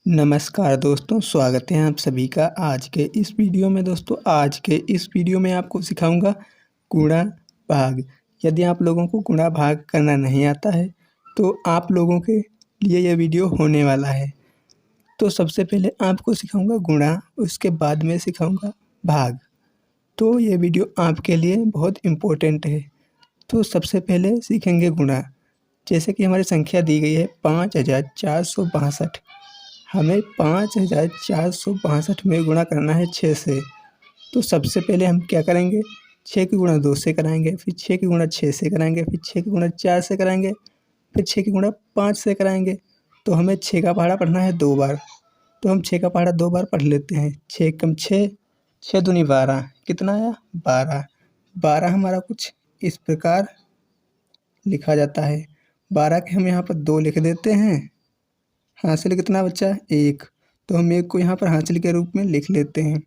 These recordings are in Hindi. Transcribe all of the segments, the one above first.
नमस्कार दोस्तों, स्वागत है आप सभी का आज के इस वीडियो में। दोस्तों, आज के इस वीडियो में आपको सिखाऊंगा गुणा भाग। यदि आप लोगों को गुणा भाग करना नहीं आता है तो आप लोगों के लिए यह वीडियो होने वाला है। तो सबसे पहले आपको सिखाऊंगा गुणा, उसके बाद में सिखाऊंगा भाग। तो ये वीडियो आपके लिए बहुत इम्पोर्टेंट है। तो सबसे पहले सीखेंगे गुणा। जैसे कि हमारी संख्या दी गई है 5462। हमें 5462 में गुणा करना है 6 से। तो सबसे पहले हम क्या करेंगे, 6 की गुणा 2 से कराएंगे, फिर 6 की गुणा 6 से कराएंगे, फिर 6 की गुणा 4 से कराएंगे, फिर 6 की गुणा 5 से कराएंगे। तो हमें 6 का पहाड़ा पढ़ना है 2 बार। तो हम 6 का पहाड़ा 2 बार पढ़ लेते हैं। 6 कम 6, 6 दूनी 12, कितना आया 12। 12 हमारा कुछ इस प्रकार लिखा जाता है। 12 के हम यहाँ पर 2 लिख देते हैं। हासिल कितना बचा, 1। तो हम 1 को यहाँ पर हासिल के रूप में लिख लेते हैं।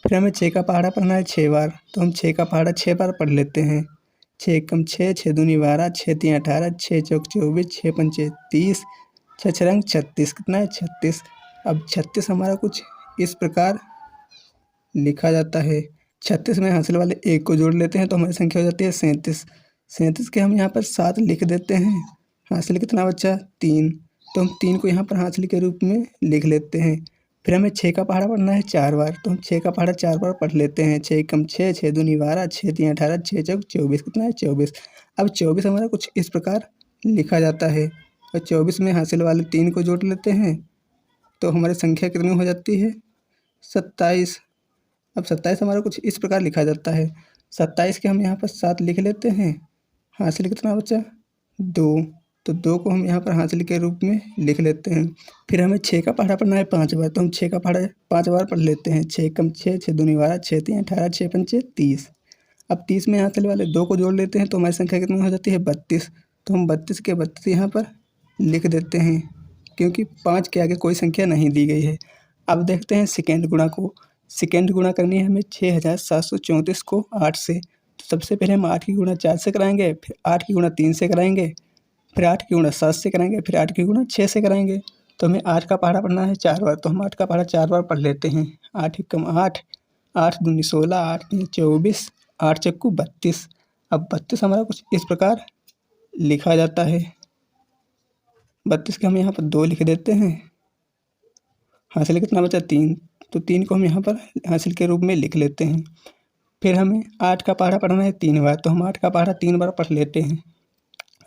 फिर हमें 6 का पहाड़ा पढ़ना है 6 बार। तो हम 6 का पहाड़ा 6 बार पढ़ लेते हैं। 6 कम 6, 6 दूनी 12, 6 तीन 18, 6 चौक 24, 6 पंचे 30, 6 छरंग 36, कितना है 36। अब 36 हमारा कुछ इस प्रकार लिखा जाता है। 36 में हासिल वाले 1 को जोड़ लेते हैं तो हमारी संख्या हो जाती है 37। 37 के हम यहाँ पर 7 लिख देते हैं। हासिल कितना बचा, 3। तो हम 3 को यहाँ पर हासिल के रूप में लिख लेते हैं। फिर हमें 6 का पहाड़ा पढ़ना है 4 बार। तो हम 6 का पहाड़ा 4 बार पढ़ लेते हैं। 6 कम 6, 6 दूनी 12, 6 तीन 18, 6 चौक 24, कितना है 24। अब 24 हमारा कुछ इस प्रकार लिखा जाता है और 24 में हासिल वाले 3 को जोड़ लेते हैं तो हमारी संख्या कितनी हो जाती है, 27। अब 27 हमारा कुछ इस प्रकार लिखा जाता है। 27 के हम यहाँ पर 7 लिख लेते हैं। हासिल कितना बचा, 2। तो 2 को हम यहाँ पर हासिल के रूप में लिख लेते हैं। फिर हमें 6 का पहाड़ा पढ़ना है 5 बार। तो हम 6 का पहाड़ा 5 बार पढ़ लेते हैं। 6 कम 6, 6 दूनी 12, 6 तीन 18, 6 पंचे 30। अब 30 में हासिल वाले 2 को जोड़ लेते हैं तो हमारी संख्या कितनी हो जाती है, 32। तो हम 32 के 32 यहाँ पर लिख देते हैं क्योंकि 5 के आगे कोई संख्या नहीं दी गई है। अब देखते हैं सेकेंड गुणा को। सेकेंड गुणा करनी है हमें 6734 को 8 से। तो सबसे पहले हम 8 की गुणा 4 से कराएंगे, फिर 8 की गुणा 3 से कराएंगे, फिर 8 की गुणा 7 से कराएंगे, फिर 8 की गुणा 6 से कराएंगे। तो हमें 8 का पहाड़ा पढ़ना है 4 बार। तो हम 8 का पहाड़ा 4 बार पढ़ लेते हैं। 8 एकम 8, 8 दूनी 16, 8 तीन 24, 8 चक्कू 32। अब 32 हमारा कुछ इस प्रकार लिखा जाता है। 32 के हम यहाँ पर 2 लिख देते हैं। हासिल कितना बचा, 3। तो 3 को हम यहाँ पर हासिल के रूप में लिख लेते हैं। फिर हमें 8 का पहाड़ा पढ़ना है 3 बार। तो हम 8 का पहाड़ा 3 बार पढ़ लेते हैं।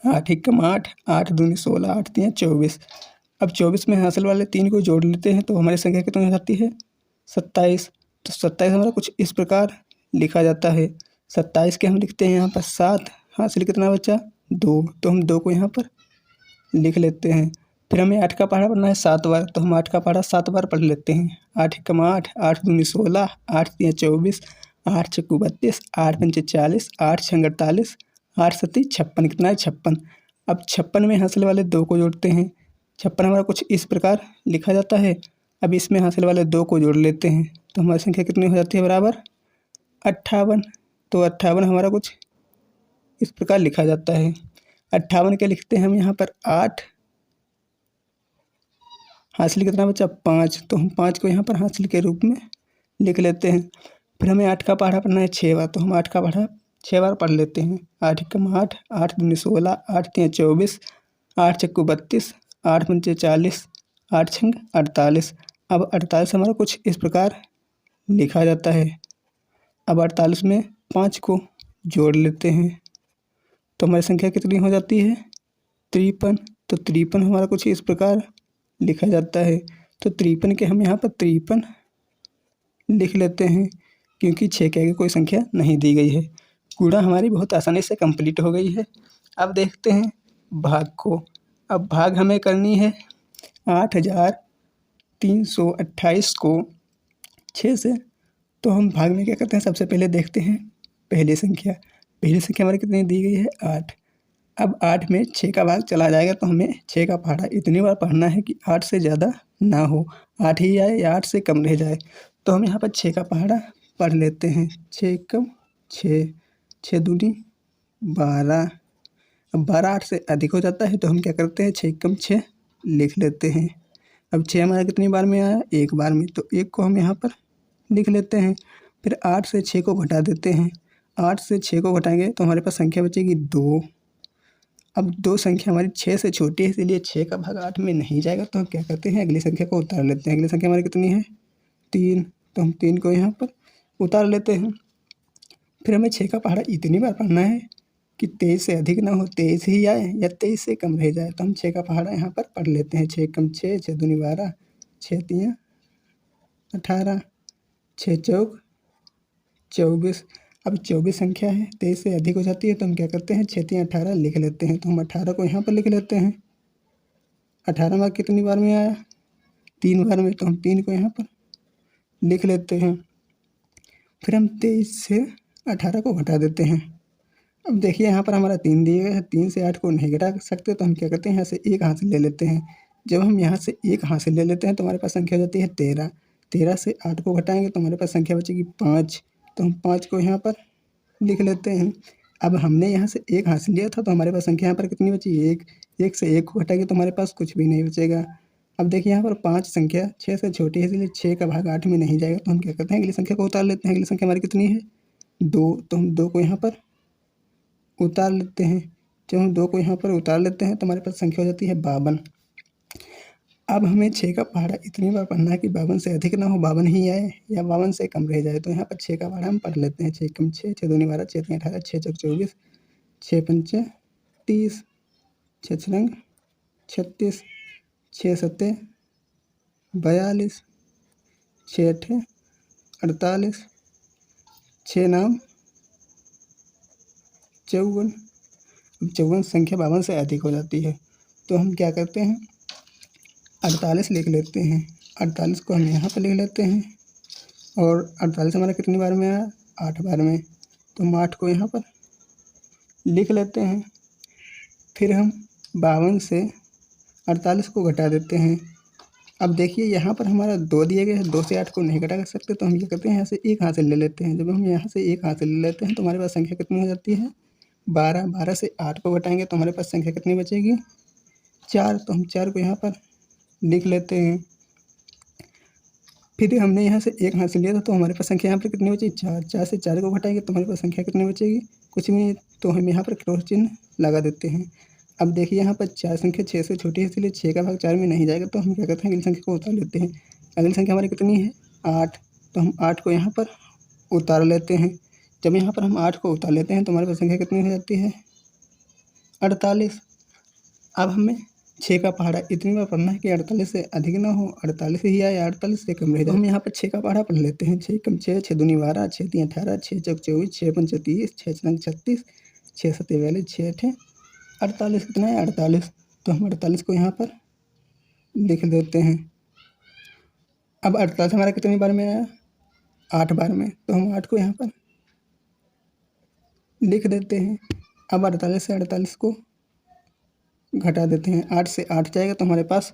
8 एकम 8, 8 दूनी 16, 8 तीन 24। अब 24 में हासिल वाले 3 को जोड़ लेते हैं तो हमारी संख्या कितनी हो जाती है, 27। तो 27 हमारा कुछ इस प्रकार लिखा जाता है। 27 के हम लिखते हैं यहाँ पर 7। हासिल कितना बचा, 2। तो हम 2 को यहाँ पर लिख लेते हैं। फिर हमें 8 का पहाड़ा पढ़ना है 7 बार। तो हम 8 का पहाड़ा 7 बार पढ़ लेते हैं। 8 एकम 8, 8 दूनी 16, 8 तीन 24, 8 चक्कू 32, 8 पंचे 40, 8 छंग 48, 8 सती 56, कितना है 56। अब 56 में हासिल वाले 2 को जोड़ते हैं। 56 हमारा कुछ इस प्रकार लिखा जाता है। अब इसमें हासिल वाले 2 को जोड़ लेते हैं तो हमारी संख्या कितनी हो जाती है, बराबर 58। तो 58 हमारा कुछ इस प्रकार लिखा जाता है। 58 के लिखते हैं हम यहाँ पर 8। हासिल कितना बचा, 5। तो हम 5 को यहाँ पर हासिल के रूप में लिख लेते हैं। फिर हमें 8 का पहाड़ा पढ़ना है 6 बार। तो हम 8 का पहाड़ा 6 बार पढ़ लेते हैं। 8 एकम 8, 8 दूनी 16, 8 तीन 24, 8 चक्कू 32, 8 पंचे 40, 8 छंग 48। अब 48 हमारा कुछ इस प्रकार लिखा जाता है। अब 48 में 5 को जोड़ लेते हैं तो हमारी संख्या कितनी हो जाती है, 53। तो 53 हमारा कुछ इस प्रकार लिखा जाता है। तो 53 के हम यहाँ पर 53 लिख लेते हैं क्योंकि 6 के आगे कोई संख्या नहीं दी गई है। गुणा हमारी बहुत आसानी से कंप्लीट हो गई है। अब देखते हैं भाग को। अब भाग हमें करनी है 8328 को 6 से। तो हम भाग में क्या करते हैं, सबसे पहले देखते हैं पहली संख्या। पहली संख्या हमारी कितनी दी गई है, 8। अब 8 में 6 का भाग चला जाएगा तो हमें 6 का पहाड़ा इतनी बार पढ़ना है कि 8 से ज़्यादा ना हो, 8 ही आए या 8 से कम रह जाए। तो हम यहाँ पर 6 का पहाड़ा पढ़ लेते हैं। 6 एकम 6, 6 दूनी 12। अब 12 8 से अधिक हो जाता है तो हम क्या करते हैं, 6 एकम 6 लिख लेते हैं। अब 6 हमारा कितनी बार में आया, एक बार में, तो एक को हम यहाँ पर लिख लेते हैं। फिर 8 से 6 को घटा देते हैं। 8 से 6 को घटाएंगे तो हमारे पास संख्या बचेगी 2। अब 2 संख्या हमारी 6 से छोटी है, इसलिए 6 का भाग 8 में नहीं जाएगा, तो हम क्या करते हैं, अगली संख्या को उतार लेते हैं। अगली संख्या हमारी कितनी है, 3, तो हम 3 को यहाँ पर उतार लेते हैं। फिर हमें 6 का पहाड़ा इतनी बार पढ़ना है कि 23 से अधिक ना हो, 23 ही आए या 23 से कम रह जाए, तो हम 6 का पहाड़ा यहाँ पर पढ़ लेते हैं। 6 कम 6, 6 दूनी 12, 6 तियाँ 18, 6 चौक 24। अब 24 संख्या है, 23 से अधिक हो जाती है, तो हम क्या करते हैं, 6 तियाँ 18 लिख लेते हैं। तो हम 18 को यहाँ पर लिख लेते हैं। 18 में कितनी बार में आया, 3 बार में, तो हम 3 को यहाँ पर लिख लेते हैं। फिर हम 23 से 18 को घटा देते हैं। अब देखिए यहाँ पर हमारा 3 दिए गए हैं, 3 से 8 को नहीं घटा सकते, तो हम क्या करते हैं, यहाँ से एक हासिल ले लेते हैं। जब हम यहाँ से एक हासिल ले लेते हैं तो हमारे पास संख्या हो जाती है 13। 13 से 8 को घटाएंगे तो हमारे पास संख्या बचेगी 5, तो हम 5 को यहाँ पर लिख लेते हैं। अब हमने यहाँ से एक हासिल लिया था, तो हमारे पास संख्या यहाँ पर कितनी बची, 1। 1 से 1 को घटाएंगे तो हमारे पास कुछ भी नहीं बचेगा। अब देखिए यहाँ पर 5 संख्या 6 से छोटी है, इसलिए 6 का भाग 8 में नहीं जाएगा, तो हम क्या करते हैं, अगली संख्या को उतार लेते हैं। अगली संख्या हमारी कितनी है, 2, तो हम 2 को यहाँ पर उतार लेते हैं। जब हम 2 को यहाँ पर उतार लेते हैं तो हमारे पास संख्या हो जाती है 52। अब हमें 6 का पहाड़ा इतनी बार पढ़ना है कि 52 से अधिक ना हो, 52 ही आए या 52 से कम रह जाए, तो यहाँ पर 6 का पहाड़ा हम पढ़ लेते हैं। 6 कम 6, 6 दूनी 12, 6 तियाँ 18, 6 चौक 24, 6 पंचे 30, 6 छरंग 36, 6 सत्ते 42, 6 अठे 48, 6 नाम 54। 54 संख्या 52 से अधिक हो जाती है, तो हम क्या करते हैं, 48 लिख लेते हैं। 48 को हम यहाँ पर लिख लेते हैं, और 48 हमारा कितनी बार में आया, 8 बार में, तो हम 8 को यहाँ पर लिख लेते हैं। फिर हम 52 से 48 को घटा देते हैं। अब देखिए यहाँ पर हमारा 2 दिए गए हैं, 2 से 8 को नहीं घटा कर सकते, तो हम ये करते हैं, यहाँ से एक हासिल ले लेते हैं। जब हम यहाँ से एक हासिल ले लेते हैं तो हमारे पास संख्या कितनी हो जाती है, 12। 12 से 8 को घटाएंगे तो हमारे पास संख्या कितनी बचेगी, 4, तो हम 4 को यहाँ पर लिख लेते हैं। फिर हमने यहाँ से एक हासिल लिया था, तो हमारे पास संख्या यहाँ पर कितनी बची, 4। 4 से 4 को घटाएंगे तो हमारे पास संख्या कितनी बचेगी, कुछ भी नहीं, तो हम यहाँ पर क्रॉस चिन्ह लगा देते हैं। अब देखिए यहाँ पर 4 संख्या 6 से छोटी है, इसलिए 6 का भाग 4 में नहीं जाएगा, तो हम क्या करते हैं, अगली संख्या को उतार लेते हैं। अगली संख्या हमारी कितनी है, 8, तो हम 8 को यहाँ पर उतार लेते हैं। जब यहाँ पर हम 8 को उतार लेते हैं तो हमारे पास संख्या कितनी हो जाती है, 48। अब हमें 6 का पहाड़ा इतनी बार पढ़ना है कि 48 से अधिक ना हो, 48 ही आए, 48 से कम रह जाए। हम यहाँ पर 6 का पहाड़ा पढ़ लेते हैं। 6 कम 6, 6 दूनी 12, 6 तियाँ 18, 6 चौक 24, 6 पंचे 30, 6 छरंग 36, 6 सत्ते 42, 6 अठे 48। कितना है, 48, तो हम 48 को यहाँ पर लिख देते हैं। अब 48 हमारा कितनी बार में आया, 8 बार में, तो हम 8 को यहाँ पर लिख देते हैं। अब 48 से 48 को घटा देते हैं। 8 से 8 जाएगा तो हमारे पास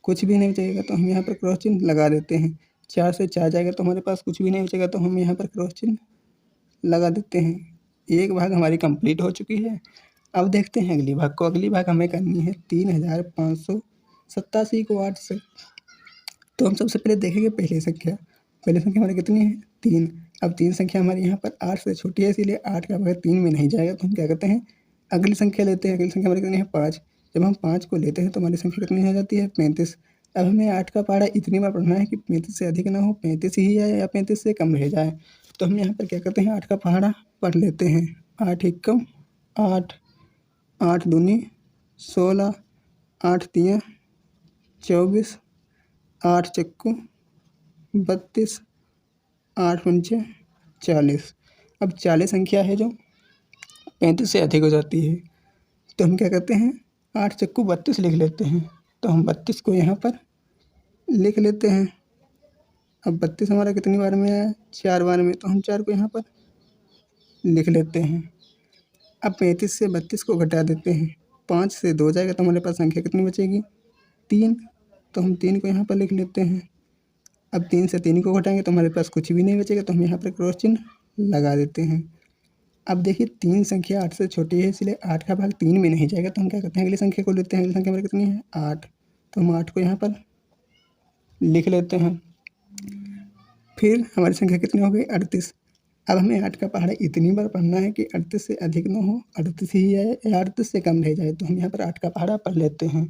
कुछ भी नहीं बचेगा, तो हम यहाँ पर क्रॉस चिन्ह लगा देते हैं। 4 से 4 जाएगा तो हमारे पास कुछ भी नहीं बचेगा, तो हम यहाँ पर क्रॉस चिन्ह लगा देते हैं। एक भाग हमारी कंप्लीट हो चुकी है। अब देखते हैं अगली भाग को। अगली भाग हमें करनी है 3587 को 8 से। तो हम सबसे पहले देखेंगे पहली संख्या। पहली संख्या हमारी कितनी है, 3। अब 3 संख्या हमारी यहाँ पर 8 से छोटी है, इसीलिए 8 का भाग 3 में नहीं जाएगा, तो हम क्या करते हैं, अगली संख्या लेते हैं। अगली संख्या हमारी कितनी है, 5। जब हम 5 को लेते हैं तो हमारी संख्या कितनी हो जाती है, 35। अब हमें 8 का पहाड़ा इतनी बार पढ़ना है कि 35 से अधिक ना हो, 35 ही आए या 35 से कम रह जाए, तो हम यहाँ पर क्या करते हैं, 8 का पहाड़ा पढ़ लेते हैं। 8 एकम 8, 8 दूनी 16, 8 तियाँ 24, 8 चक्कू 32, 8 पंचे 40। अब 40 संख्या है जो 35 से अधिक हो जाती है, तो हम क्या करते हैं, 8 चक्कू 32 लिख लेते हैं। तो हम 32 को यहाँ पर लिख लेते हैं। अब 32 हमारा कितनी बार में आया, 4 बार में, तो हम 4 को यहाँ पर लिख लेते हैं। अब 35 से 32 को घटा देते हैं। 5 से 2 जाएगा तो हमारे पास संख्या कितनी बचेगी, 3, तो हम 3 को यहाँ पर लिख लेते हैं। अब 3 से 3 को घटाएंगे तो हमारे पास कुछ भी नहीं बचेगा, तो हम यहाँ पर क्रॉस चिन्ह लगा देते हैं। अब देखिए 3 संख्या 8 से छोटी है, इसलिए 8 का भाग 3 में नहीं जाएगा, तो हम क्या करते हैं, अगली संख्या को लेते हैं। अगली संख्या हमारी कितनी है, 8, तो हम 8 को यहाँ पर लिख लेते हैं। फिर हमारी संख्या कितनी हो गई? 38। अब हमें 8 का पहाड़ा इतनी बार पढ़ना है कि 38 से अधिक न हो, 38 ही आए या 38 से कम रह जाए। तो हम यहाँ पर 8 का पहाड़ा पढ़ लेते हैं।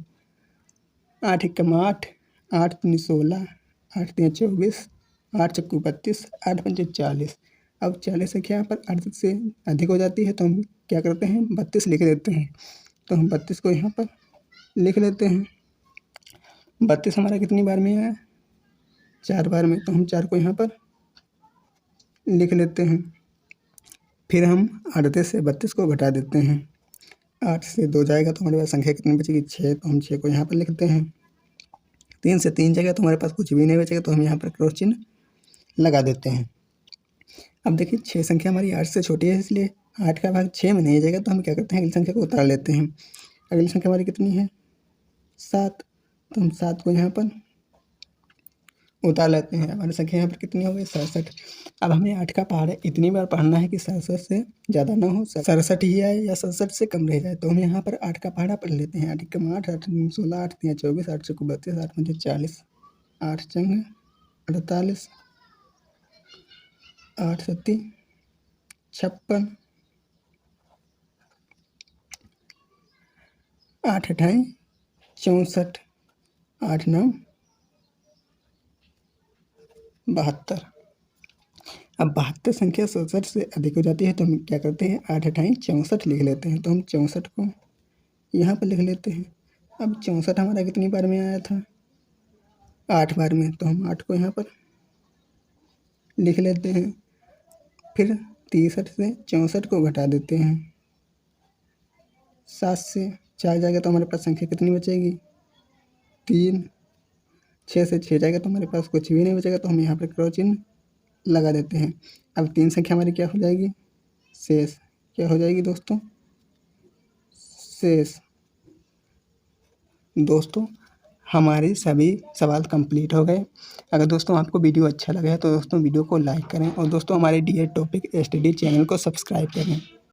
8 एकम 8, 8 दूनी 16, 8 तिया 24, 8 चक्कू 32, 8 पंचे 40। अब 40 संख्या यहाँ पर 38 से अधिक हो जाती है तो हम क्या करते हैं? 32 लिख लेते हैं। तो हम 32 को यहाँ पर लिख लेते हैं। 32 हमारा कितनी बार में आया? 4 बार में। तो हम 4 को यहाँ पर लिख लेते हैं। फिर हम 38 से 32 को घटा देते हैं। 8 से 2 जाएगा तो हमारे पास संख्या कितनी बचेगी? 6। तो हम 6 को यहाँ पर लिखते हैं। 3 से 3 जाएगा तो हमारे पास कुछ भी नहीं बचेगा, तो हम यहाँ पर क्रॉस चिन्ह लगा देते हैं। अब देखिए 6 संख्या हमारी 8 से छोटी है, इसलिए 8 का भाग 6 में नहीं जाएगा, तो हम क्या करते हैं? अगली संख्या को उतार लेते हैं। अगली संख्या हमारी कितनी है? 7। तो हम 7 को यहाँ पर उतार लेते हैं। हमारी संख्या यहाँ पर कितनी हो गई? 67। अब हमें 8 का पहाड़ा इतनी बार पढ़ना है कि 67 से ज़्यादा ना हो, 67 ही आए या 67 से कम रह जाए। तो हम यहाँ पर 8 का पहाड़ा पढ़ लेते हैं। 8 एकम 8, 8 दूनी 16, 8 तिया 24, 8 चक्कू 32, 8 पंचे 40, 8 चंग 48, 8 सत्ती 56, 8 अठाई 64, 8 9 72। अब 72 संख्या 67 से अधिक हो जाती है तो हम क्या करते हैं? 8 अठाई 64 लिख लेते हैं। तो हम 64 को यहाँ पर लिख लेते हैं। अब 64 हमारा कितनी बार में आया था? 8 बार में। तो हम 8 को यहाँ पर लिख लेते हैं। फिर 63 से 64 को घटा देते हैं। 7 से 4 जाएगा तो हमारे पास संख्या कितनी बचेगी? 3। 6 से 6 जाएगा तो हमारे पास कुछ भी नहीं बचेगा, तो हम यहाँ पर क्रॉस चिन्ह लगा देते हैं। अब 3 संख्या हमारी क्या हो जाएगी? शेष। क्या हो जाएगी दोस्तों? शेष। दोस्तों हमारे सभी सवाल कंप्लीट हो गए। अगर दोस्तों आपको वीडियो अच्छा लगा है तो दोस्तों वीडियो को लाइक करें और दोस्तों हमारे DA टॉपिक स्टडी चैनल को सब्सक्राइब करें।